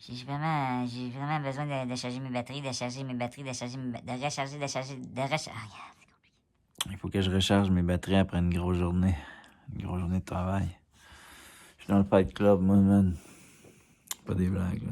J'ai vraiment besoin de charger mes batteries, de recharger, de recharger. Ah, regarde, c'est compliqué. Il faut que je recharge mes batteries après une grosse journée. Une grosse journée de travail. Je suis dans le Fight Club, moi, man. Pas des blagues, là.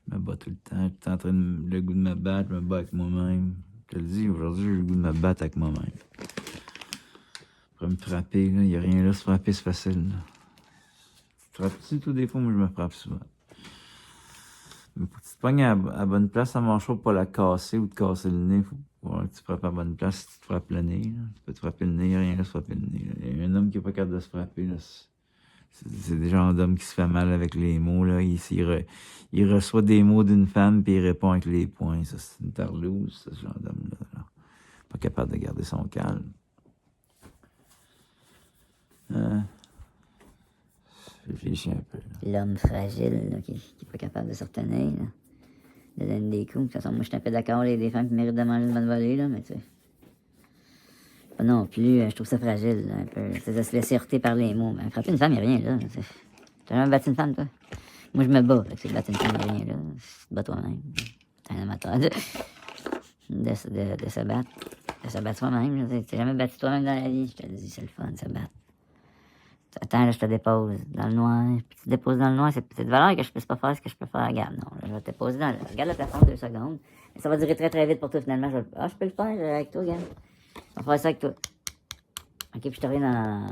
Je me bats tout le temps. J'ai en train de le goût de me battre, je me bats avec moi-même. Je te le dis, aujourd'hui, j'ai le goût de me battre avec moi-même. Pour me frapper, là, il n'y a rien là. Se frapper, c'est facile, là. Frappes-tu, tout des fois? Moi, je me frappe souvent. Mais faut que tu te pognes à bonne place à mâchoire pour pas la casser ou te casser le nez. Faut voir que tu frappes à bonne place si tu te frappes le nez. Là. Tu peux te frapper le nez, il n'y a rien là, se frapper le nez. Là. Il y a un homme qui n'est pas capable de se frapper. Là. C'est des genres d'homme qui se fait mal avec les mots. Là. Il reçoit des mots d'une femme puis il répond avec les poings. Ça, c'est une tarlouse, ce genre d'homme-là. Là. Pas capable de garder son calme. Réfléchis un peu. L'homme fragile, là, qui n'est pas capable de se retenir, là, de donner des coups. De toute façon, moi, je suis un peu d'accord, il y a des femmes qui méritent de manger une bonne volée, là, mais tu sais. Pas non plus, je trouve ça fragile, là, un peu. C'est de se laisser heurter par les mots. Mais frapper une femme, il n'y a rien, là. T'as jamais battu une femme, toi? Moi, je me bats, fait que c'est battre une femme, il n'y a rien, là. Tu te bats toi-même. T'es un amateur de se battre. De se battre soi-même, là. T'es jamais battu toi-même dans la vie, je te le dis, c'est le fun, se battre. Attends, là, je te dépose dans le noir. Puis tu te déposes dans le noir, c'est de valeur que je puisse pas faire ce que je peux faire. Regarde, non, là, je vais te déposer dans le... Regarde le plafond 2 secondes. Mais ça va durer très très vite pour toi, finalement. Je peux le faire avec toi, regarde. On va faire ça avec toi. Ok, puis je te reviens dans...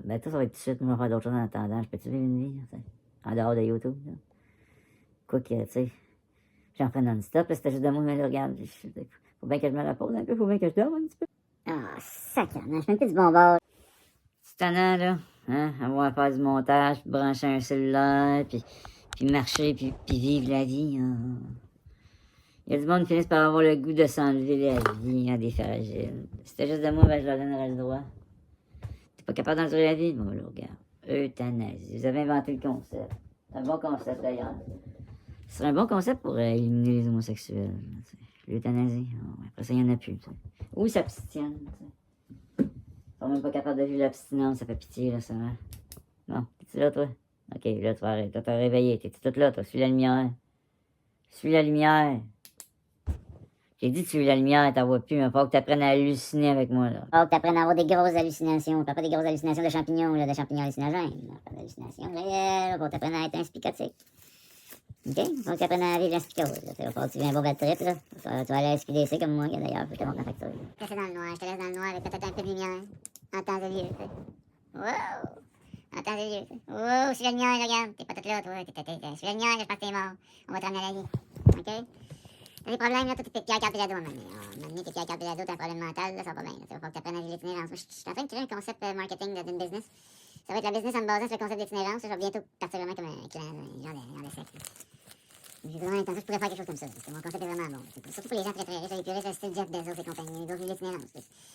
Ben, toi, ça va être tout de suite. Moi, je vais faire d'autres choses en attendant. Je peux-tu vivre une vie, tu sais, en dehors de YouTube, là? Quoi que, tu sais, j'en prends non-stop, là, c'était juste de moi, mais là, regarde, faut bien que je me repose un peu, faut bien que je dorme un petit peu. Ah, sacrément, je fais un peu du bon bord. C'est tannant, là, hein, avoir à faire du montage, puis brancher un cellulaire, puis marcher, puis vivre la vie, hein. Il y a du monde qui finissent par avoir le goût de s'enlever la vie, hein, des fragiles. Si c'était juste de moi, ben, je leur donnerais le droit. T'es pas capable d'endurer la vie? Bon, là, regarde. Euthanasie. Vous avez inventé le concept. C'est un bon concept, d'ailleurs. Ce serait un bon concept pour éliminer les homosexuels. L'euthanasie. Oh, après ça, il n'y en a plus. T'sais. Ou ils s'abstiennent. Ils sont même pas capables de vivre l'abstinence. Ça fait pitié, là, ça. Bon, t'es-tu là, toi? Ok, là, tu vas arrêter. Toi, t'as réveillé. T'es-tu toute là, toi? Suis la lumière. Suis la lumière. J'ai dit de suivre la lumière, t'en vois plus, mais faut que t'apprennes à halluciner avec moi, là. Faut que t'apprennes à avoir des grosses hallucinations. Pas des grosses hallucinations de champignons, là, de champignons hallucinogènes. Pas d'hallucinations réelles. Faut que t'apprennes à être un spicotique. OK? Faut que t'apprennes à vivre la spicose. Faut que tu viens un beau bad trip, là. Tu vas aller à la SQDC comme moi, d'ailleurs, faut que je te montre la facture. Reste dans le noir, je te laisse dans le noir avec peut-être un peu de lumière. En temps de lieu, tu sais. Wow! En temps de lieu, tu sais. Wow, suis la lumière, regarde. T'es pas toute là, toi. Suis la lumière, j'espère que t'es mort. On va te ramener à la vie. OK? T'as des problèmes, là, toi, t'es Pierre Carpellado, à un moment donné. T'es Pierre Carpellado, t'as un problème mental, là, ça va pas bien. Il faut que t'apprennes à vivre l'itinérance. Moi, je suis en train de créer un concept marketing d'une business. Ça va être la business en basant sur le concept d'itinérance. Je vais bientôt partir vraiment comme un clan, genre de secte. J'ai vraiment l'intention, je pourrais faire quelque chose comme ça, parce que mon concept est vraiment bon. Surtout pour les gens très très riches, les puristes, le style Jeff Bezos et compagnie, les gars vivent l'itinérance.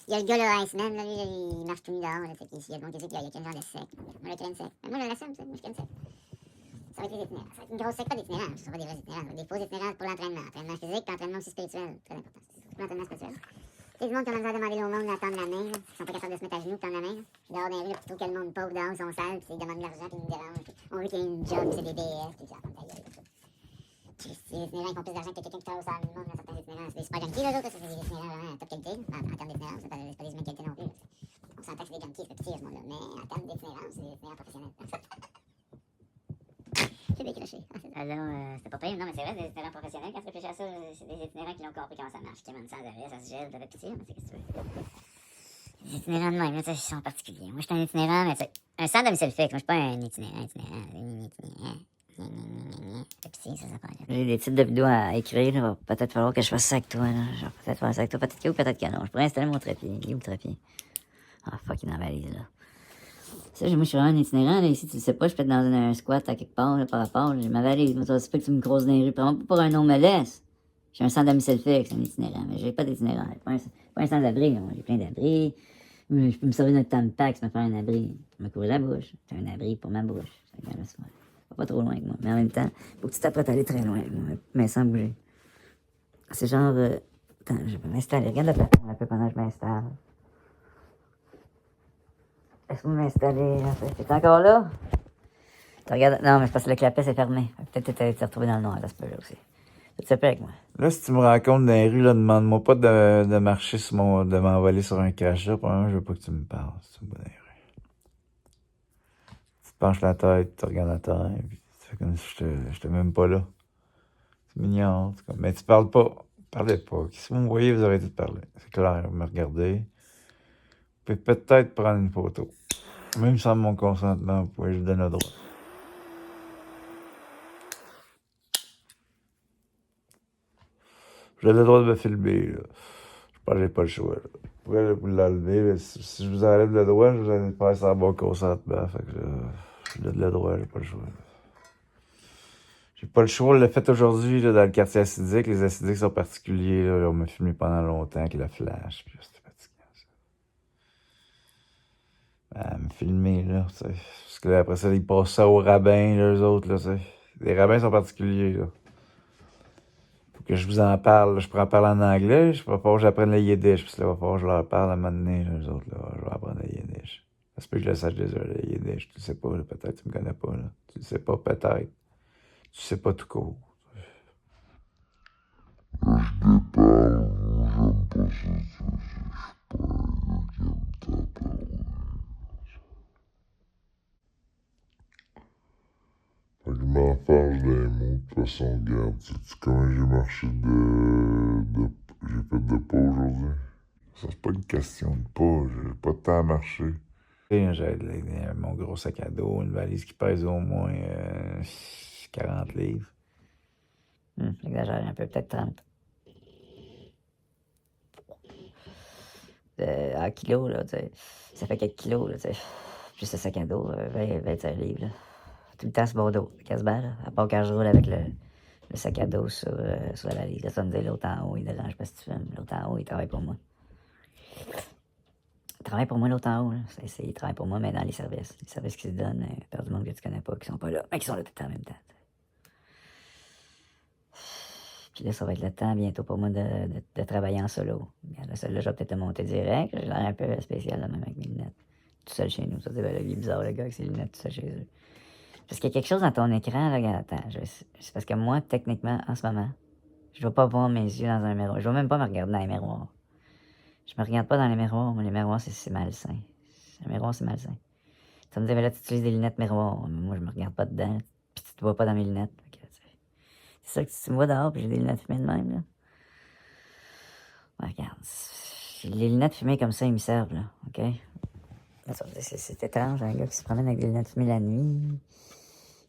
Il y a le gars, là, Iceman, là, lui, il marche tout nu dehors, là, il y a le bon qui dit qu'il y a qu'un genre de secte. Moi, je crée une secte. Mais moi, je l'assume, ça. Moi, je crée une secte. Ça va être les itinérants. Ça va être une grosse secte, pas d'itinérance. Ça va être des vrais itinérants. Des faux itinérants pour l'entraînement. Entraînement physique, puis entraînement aussi spirituel. Très important. Surtout l'entraînement spirituel. Tu sais, du monde qui a besoin de demander au monde de tendre la main, là. Ils sont pas capables de se mettre à genoux, tendre la main, là. Puis dehors dans les rues, puis trouve que le monde pauvre dehors, ils sont sales, puis ils demandent de l'argent, puis ils me dérangent. On veut qu'il y ait une job, c'est des BS, puis ça, comme ta gueule, tout. Les itinérants, ils font plus d'argent que quelqu'un qui travaille au salaire minimum, là, certains itinérants. C'est des super junkies, là, autres, ça, c'est des itinérants vraiment à top qualité, en termes d'itinérance. C'est pas des humains de qualité non plus. On s'entend que c'est des junkies, c'est petit, ce monde-là. Mais en termes d'itinérance, c'est des itinérants professionnels. J'ai décroché. Alors, c'était pas pire. Non, mais c'est vrai, des itinérants professionnels, quand tu réfléchis à ça, c'est des itinérants qui l'ont compris comment ça marche. Tu sais, sans arrêt, ça se gèle, t'avais pitié, mais c'est qu'est-ce que tu veux. Les itinérants de même, là, ils sont particuliers. Moi, je suis un itinérant, mais tu sais, un sans domicile fixe. Moi, je suis pas un itinérant. Fait pitié, ça s'appelle. J'ai des titres de vidéos à écrire, là. Va peut-être falloir que je fasse ça avec toi, là. Je vais peut-être faire ça avec toi. Peut-être que oui, peut-être que non. Je pourrais installer mon trépied. Il est où le trépied? Ah, fuck, il est dans la valise, là. Ça, moi, je suis vraiment un itinérant, là, ici, tu le sais pas, je peux être dans un squat à quelque part, là, par rapport, j'ai ma valise, moi, ça se peut que tu me creuses dans les rues, prends-moi pas pour un homeless. J'ai un sans domicile fixe, un itinérant, mais j'ai pas d'itinérant, pas un sans-abri, là, j'ai plein d'abris, je peux me servir d'un tampax, me faire un abri, je me couvrir la bouche, j'ai un abri pour ma bouche, ça va pas trop loin que moi, mais en même temps, faut que tu t'apprêtes à aller très loin, moi, mais sans bouger. C'est genre, attends, je vais m'installer, regarde le plafond un peu pendant que je m'installe. Laisse-moi m'installer, là. T'es encore là? Tu regardes... Non, mais c'est parce que le clapet, c'est fermé. Peut-être que t'es retrouvé dans le noir, ça se peut, là, aussi. Tu te avec moi. Là, si tu me rencontres dans les rues, là, demande-moi pas de marcher sur de m'envoler sur un crachat. Premièrement, je veux pas que tu me parles, si tu me vois dans les rues. Tu te penches la tête, tu regardes la terre, puis tu fais comme si j'étais même pas là. C'est mignon, c'est comme... Mais tu parles pas. Parlez pas. Si vous me voyez, vous arrêtez de parler. C'est clair, vous me regardez. Vous pouvez peut-être prendre une photo. Même sans mon consentement, vous pouvez, je vous donne le droit. J'ai le droit de me filmer, là. Je pense que j'ai pas le choix, là. Je pourrais vous l'enlever, mais si je vous enlève le droit, je vous allez faire sans bon consentement. Fait que là, je donne le droit, j'ai pas le choix. J'ai pas le choix, on l'a fait aujourd'hui, là, dans le quartier acidique. Les acidiques sont particuliers, là. On m'a filmé pendant longtemps avec le flash, puis c'était fatigant, ça. Me filmer, là, tu sais. Parce que là, après ça, ils passent ça aux rabbins, là, eux autres, là, tu sais. Les rabbins sont particuliers, là. Faut que je vous en parle, là. Je pourrais en parler en anglais, je pourrais pas que j'apprenne le yiddish, parce que là, il va falloir que je leur parle à un moment donné, là, eux autres, là. Je vais apprendre le yiddish. Ça se peut que je le sache déjà, le yiddish. Tu le sais pas, là, peut-être, tu me connais pas, là. Tu le sais pas, peut-être. Tu sais pas tout court. Je déparle, j'aime pas ça, je suis pas un gars qui aime tant parler. Fait que je m'enfarge dans les mots, de toute façon, regarde, sais-tu comment j'ai marché j'ai fait de pas aujourd'hui? Ça, c'est pas une question de pas, j'ai pas de temps à marcher. J'ai mon gros sac à dos, une valise qui pèse au moins 40 livres. J'exagère un peu, peut-être 30. En kilos, là, tu sais. Ça fait quelques kilos, là, tu sais. Juste le sac à dos, 25 livres, là. Tout le temps sur mon dos, quasiment, là. À part quand je roule avec le sac à dos sur la valise. Là, ça me dit l'autre en haut, il dérange pas si tu fumes. L'autre en haut, il travaille pour moi. Il travaille pour moi, l'autre en haut, là. Il travaille pour moi, mais dans les services. Les services qui se donnent par du monde que tu connais pas, qui sont pas là, mais qui sont là tout le temps en même temps. Puis là, ça va être le temps bientôt pour moi de travailler en solo. Regarde, là, je vais peut-être te monter direct. J'ai l'air un peu spécial, là, même avec mes lunettes. Tout seul chez nous. Ça, c'est ben, il est bizarre, le gars, avec ses lunettes tout seul chez eux. Parce qu'il y a quelque chose dans ton écran, là, regarde, attends. C'est parce que moi, techniquement, en ce moment, je ne vais pas voir mes yeux dans un miroir. Je ne vais même pas me regarder dans les miroirs. Je me regarde pas dans les miroirs. Moi, les miroirs, c'est malsain. Un miroir, c'est malsain. Ça me dit, ben là, tu utilises des lunettes miroirs. Moi, je me regarde pas dedans. Puis tu te vois pas dans mes lunettes. C'est sûr que si tu me vois dehors, puis j'ai des lunettes fumées de même, là. Ouais, regarde. Les lunettes fumées comme ça, ils me servent, là. OK? C'est étrange, un gars qui se promène avec des lunettes fumées la nuit,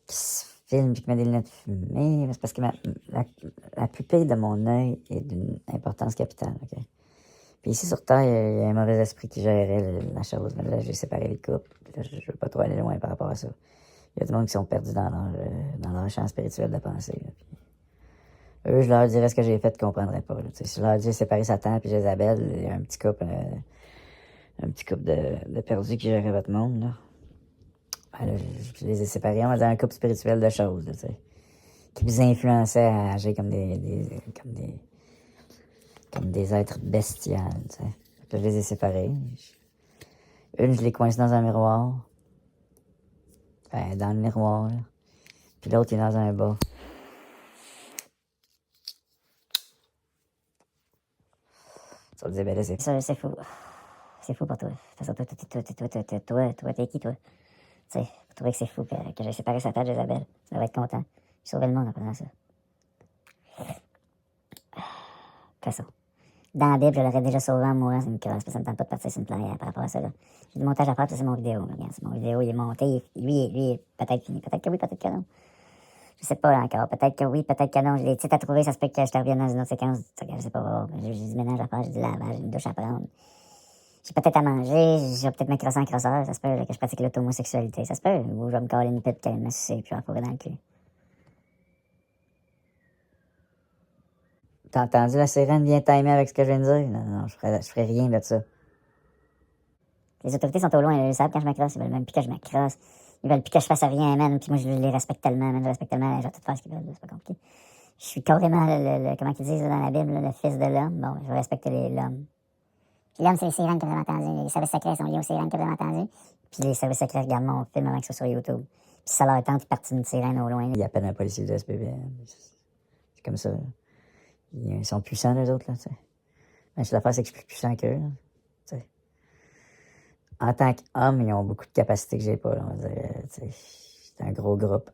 qui se filme puis qui met des lunettes fumées. C'est parce que la pupille de mon œil est d'une importance capitale, OK? Puis ici, sur Terre, il y a un mauvais esprit qui gérait la chose. Mais là, j'ai séparé les couples. Là, je veux pas trop aller loin par rapport à ça. Il y a du monde qui sont perdus dans leur champ spirituel de pensée, là. Puis, eux, je leur dirais ce que j'ai fait, ils comprendraient pas. Là. Si je leur dis séparer Satan et Jézabel, il y a un petit couple de perdus qui gérait votre monde. Là. Ben, là, je les ai séparés, on va dire un couple spirituel de choses, là, qui vous influençait à agir comme des êtres bestiales. T'sais. Là, je les ai séparés. Une, je l'ai coincée dans un miroir. Ben, dans le miroir. Là. Puis l'autre, il est dans un bas. Ça veut dire, ben là, c'est fou. C'est fou pour toi. De toute façon, toi, t'es qui, toi? Tu sais, vous trouvez que c'est fou que j'ai séparé Satan de Jézabel. Ça va être content. J'ai sauvé le monde en faisant ça. De toute façon. Dans la Bible, je l'aurais déjà sauvé en mourant, c'est une crosse. Ça me tente pas de partir sur une plage par rapport à ça, là. J'ai du montage à faire, ça, c'est mon vidéo. Là. Regarde, c'est mon vidéo, il est monté. Lui est peut-être fini. Peut-être que oui, peut-être que non. Je sais pas là, encore. Peut-être que oui, peut-être que non. J'ai des titres à trouver, ça se peut que je te revienne dans une autre séquence. Je sais pas. J'ai du ménage à faire, j'ai du lavage, j'ai une douche à prendre. J'ai peut-être à manger, j'ai peut-être me crosser en crosseur. Ça se peut là, que je pratique l'automosexualité. Ça se peut. Ou je vais me coller une pipe, qu'elle me sucer, puis je vais fourrer dans le cul. T'as entendu, la sirène vient timer avec ce que je viens de dire? Non, je ferais rien de ça. Les autorités sont au loin, ils savent quand je m'accrosse, ils veulent même plus que je m'accrosse. Ils veulent plus que je fasse rien, man. Puis moi, je les respecte tellement, man. Je respecte tellement, je vais tout faire ce qu'ils veulent, c'est pas compliqué. Je suis carrément, comment ils disent dans la Bible, le fils de l'homme. Bon, je vais respecter l'homme. Puis l'homme, c'est les sirènes que vous avez entendu. Les services secrets sont liés aux sirènes que vous avez entendu. Puis les services secrets regardent mon film avant que ce soit sur YouTube. Puis Puis ça leur tente, ils partent une sirène au loin. Ils appellent un policier de SPVM. C'est comme ça. Ils sont puissants, eux autres, là, tu sais. Mais l'affaire, c'est que je suis plus puissant qu'eux, là, tu sais. En tant qu'hommes, ils ont beaucoup de capacités que j'ai pas, là, on va dire, tu sais. C'est un gros groupe.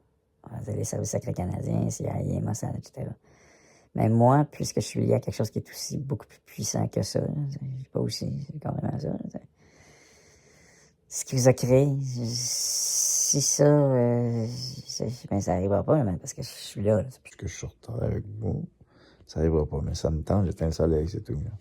On va dire les services secrets canadiens, CIA, Mossad, etc. Mais moi, puisque je suis lié à quelque chose qui est aussi beaucoup plus puissant que ça, là, je suis pas aussi, c'est carrément ça, là, tu sais. Ce qui vous a créé, si ça, ben ça arrivera pas, là, parce que je suis là. Parce que je sortais avec vous. Ça arrivera pas, mais ça me tente, j'éteins le soleil, c'est tout. Là.